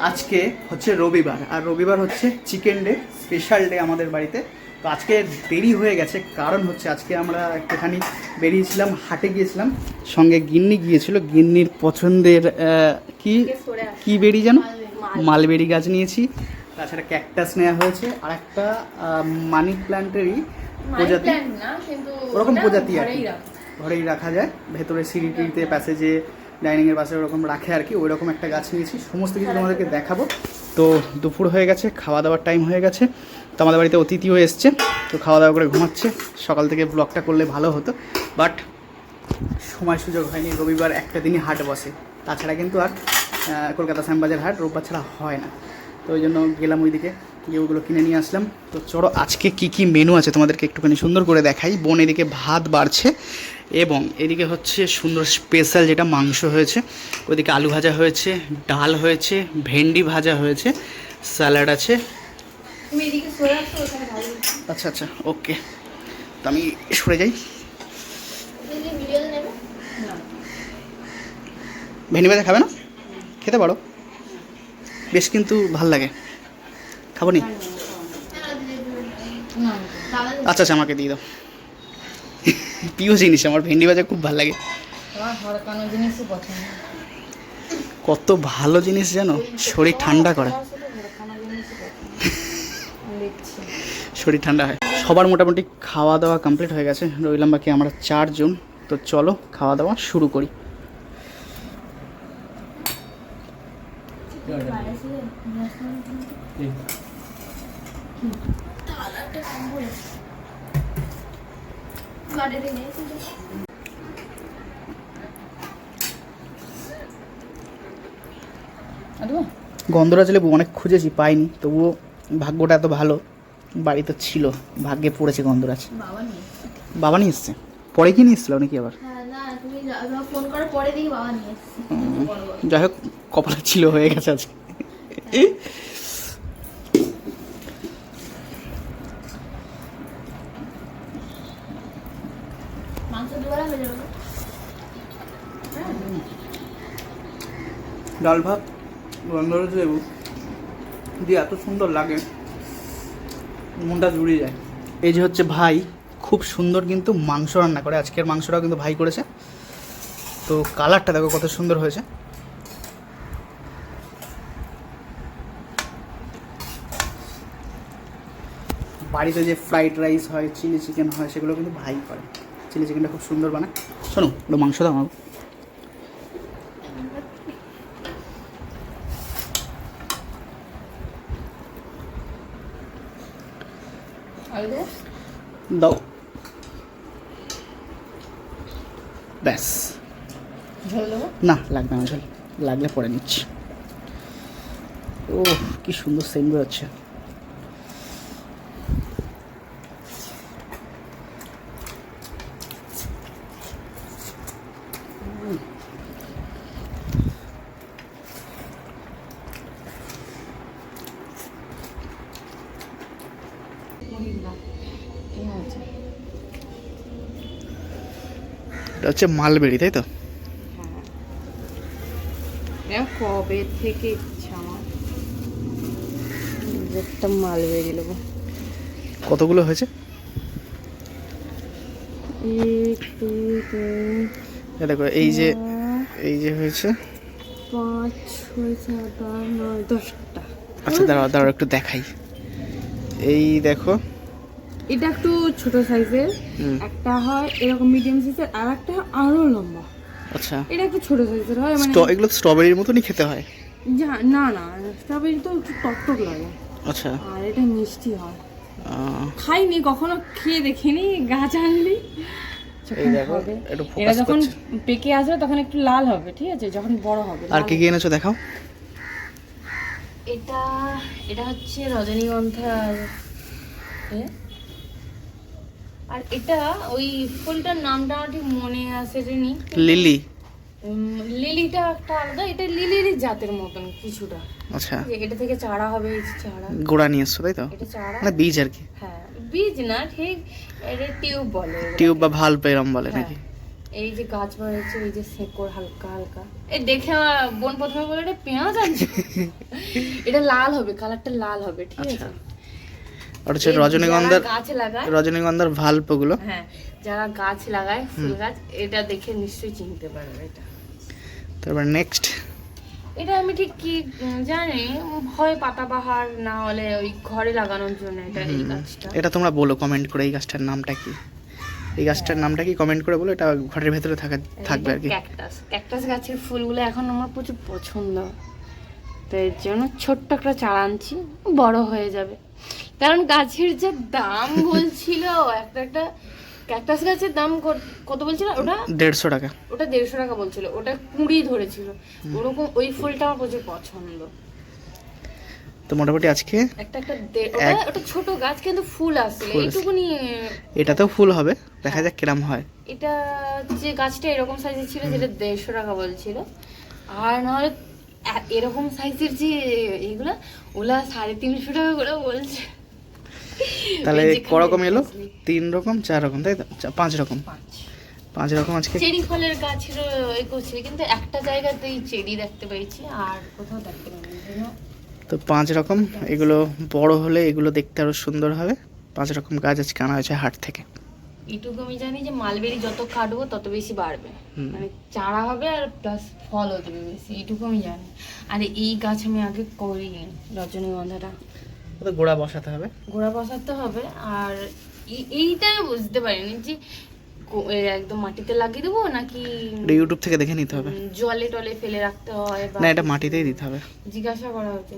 আজকে হচ্ছে রবিবার, আর রবিবার হচ্ছে চিকেন ডে, স্পেশাল ডে আমাদের বাড়িতে। তো আজকে দেরি হয়ে গেছে, কারণ হচ্ছে আজকে আমরা একটুখানি বেরিয়েছিলাম, হাটে গিয়েছিলাম, সঙ্গে গিন্নি গিয়েছিল। গিন্নির পছন্দের কি বেরি যেন, মালবেরি গাছ নিয়েছি, তাছাড়া ক্যাকটাস নেওয়া হয়েছে, আর একটা মানি প্ল্যান্টেরই প্রজাতি, ওরকম প্রজাতি আর কি, ঘরেই রাখা যায়, ভেতরে সিঁড়িটিতে প্যাসেজে ডাইনিংয়ের পাশে ওরকম রাখে আর কি, ওই রকম একটা গাছ নিয়েছি। সমস্ত কিছু তোমাদেরকে দেখাবো। তো দুপুর হয়ে গেছে, খাওয়া দাওয়ার টাইম হয়ে গেছে। তো আমাদের বাড়িতে অতিথিও এসছে, তো খাওয়া দাওয়া করে ঘুমাচ্ছে। সকাল থেকে ব্লগটা করলে ভালো হতো, বাট সময় সুযোগ হয়নি। রবিবার একটা দিনই হাট বসে, তাছাড়া কিন্তু আর কলকাতা শ্যামবাজার হাট রোববার ছাড়া হয় না। তো ওই জন্য গেলাম ওইদিকে, গিয়ে ওগুলো কিনে নিয়ে আসলাম। তো চলো আজকে কি কি মেনু আছে তোমাদেরকে একটুখানি সুন্দর করে দেখাই। বোন এদিকে ভাত বাড়ছে, এবং এদিকে হচ্ছে সুন্দর স্পেশাল যেটা মাংস হয়েছে, ওইদিকে আলু ভাজা হয়েছে, ডাল হয়েছে, ভেন্ডি ভাজা হয়েছে, স্যালাড আছে। আচ্ছা আচ্ছা, ওকে, তো আমি সরে যাই। ভেন্ডি ভাজা খাবে না? খেতে পারো, বেশ কিন্তু ভাল লাগে, খাবো নি? আচ্ছা আচ্ছা, আমাকে দিয়ে দাও। প্রিয় জিনিস আমার, ভেন্ডি ভাজা খুব ভালো লাগে। কত ভালো জিনিস জানো, শরীর ঠান্ডা করে, শরীর ঠান্ডা হয়। সবার মোটামুটি খাওয়া দাওয়া কমপ্লিট হয়ে গেছে, রইলাম বাকি আমরা 4 জন। তো চলো খাওয়া দাওয়া শুরু করি। গন্ধরাজ লেবু অনেক খুঁজেছি, পাইনি, তবুও ভাগ্যটা এত ভালো, বাড়িতে ছিল, ভাগ্যে পড়েছে গন্ধরাজ। বাবা নিয়ে এসছে, পরে কি নিয়ে এসছিল নাকি আবার? যাই হোক, কপালে ছিল, হয়ে গেছে আজকে। ডাল ভাত গন্ধরাজ লেবু দিয়ে এত সুন্দর লাগে, মনটা জুড়িয়ে যায়। এই যে হচ্ছে ভাই, খুব সুন্দর কিন্তু মাংস রান্না করে, আজকের মাংসটাও কিন্তু ভাই করেছে। তো কালারটা দেখো কত সুন্দর হয়েছে। বাড়িতে যে ফ্রাইড রাইস হয়, চিলি চিকেন হয়, সেগুলো কিন্তু ভাই করে। চিলি চিকেনটা খুব সুন্দর বানায়। শোনো, ওটা মাংস দাও আমাকে। দাও, ব্যাস। না লাগবে না ঝোল, লাগলে পরে নিচ্ছি। ও কি সুন্দর সেন্ট বেরোচ্ছে। এটা হচ্ছে মালবেরি, তাই তো? হ্যাঁ, কবে থেকে ইচ্ছা আমার একটা মালবেরি নেবো। কতগুলো হয়েছে? 1 2 3 দেখো, এই যে হয়েছে 5 6 7 8 9 10টা। আচ্ছা দাঁড়াও দাঁড়াও, একটু দেখাই। এই দেখো, এটা একটু ছোট সাইজের, একটা হয় এরকম মিডিয়াম সাইজের, আর একটা আরো লম্বা। আচ্ছা, এটা একটু ছোট সাইজের হয়, মানে এগুলো স্ট্রবেরির মতনই খেতে হয়? না না, স্ট্রবেরি তো একটু টকটক লাগে। আচ্ছা, আর এটা মিষ্টি হয়। খাইনি কখনো, খেয়ে দেখিনি, গাছ আনলি। এই দেখো, একটু এটা ফোকাস যখন করছে। পেকে আসবে তখন একটু লাল হবে, ঠিক আছে, যখন বড় হবে। আর কি কি এনেছো দেখাও। এটা এটা হচ্ছে রজনীগন্ধা, আর এটা ওই ফুলটার নামটা ঠিক মনে আসেনি। লিলি। লিলিটা একটা আলাদা, এটা লিলির জাতের মতন কিছুটা। আচ্ছা, এটা থেকে চারা হবে, এই চারা গোড়া নিয়ে এসছো, তাই তো? এটা চারা না বীজ আর কি? হ্যাঁ, বীজ না ঠিক, এটা টিউব বলে, টিউব বা ভাল্ব এরম বলে নাকি? এই যে গাছ রয়েছে, এই যে শেকড় হালকা হালকা, এই দেখে আমার বোন প্রথমে বলে এটা পেঁয়াজ আছে। এটা লাল হবে, কালারটা লাল হবে, ঠিক আছে। আচ্ছা, আর হচ্ছে রজনীগন্ধার, যারা গাছ লাগায়, রজনীগন্ধার ভাল্ব গুলো। হ্যাঁ যারা গাছ লাগায় ফুল গাছ, এটা দেখে নিশ্চয়ই চিনতে পারবে এটা। তারপর নেক্সট, এটা আমি ঠিক কি জানি, হয় পাতাবাহার, না হলে ওই ঘরে লাগানোর জন্য এটা, এই গাছটা। এটা তোমরা বলো কমেন্ট করে এই গাছটার নামটা কি, এই গাছটার নামটা কি কমেন্ট করে বলো, এটা ঘরের ভেতরে থাকবে আর কি। ক্যাকটাস, ক্যাকটাস গাছের ফুলগুলো এখন আমার প্রচুর পছন্দ, তো এর জন্য ছোট্ট একটা চারা আনছি, বড় হয়ে যাবে। কারণ গাছের যে দাম বলছিল, একটা একটা ক্যাকটাস গাছের দাম কত বলছিল ওটা? 150 টাকা। ওটা 150 টাকা বলছিল, ওটা 20 ধরেছিল। ওরকম ওই ফুলটা আমার প্রচুর পছন্দ। তো মোটামুটি আজকে একটা একটা ওটা ছোট গাছ কিন্তু ফুল আসছে এইটুকুনি। এটাতেও ফুল হবে, দেখা যাক কিরম হয়। এটা যে গাছটা এরকম সাইজের ছিল, যেটা 150 টাকা বলছিল, আর নাহলে এরকম সাইজের যে এইগুলা, ওলা 350 টাকা করে বলছে। তাহলে করকম এলো 3 রকম 4 রকম, তাই তো 5 রকম, 5 রকম আজকে। চেরি ফলের গাছের এই করছে, কিন্তু একটা জায়গাতেই চেরি দেখতে পেয়েছি, আর কোথাও দেখতে পাইনি। তো 5 রকম, এগুলো বড় হলে এগুলো দেখতে আরো সুন্দর হবে। 5 রকম গাছ আজকে আনা হয়েছে হাট থেকে। এইটুকু আমি জানি যে মালবেরি যত কাটবো তত বেশি বাড়বে, মানে চারা হবে আর প্লাস ফলও দেবে বেশি, এইটুকু আমি জানি। আর এই গাছ আমি আগে করিনি, রজনীগন্ধাটা তো গোড়া বসাতে হবে, গোড়া বসাতে হবে। আর এইটাই বুঝতে পারিনি যে একদম মাটিতে লাগিয়ে দেবো নাকি ইউটিউব থেকে দেখে নিতে হবে, জলে টলে ফেলে রাখতে হয়, বা না এটা মাটিতেই দিতে হবে। জিজ্ঞাসা করা হচ্ছে।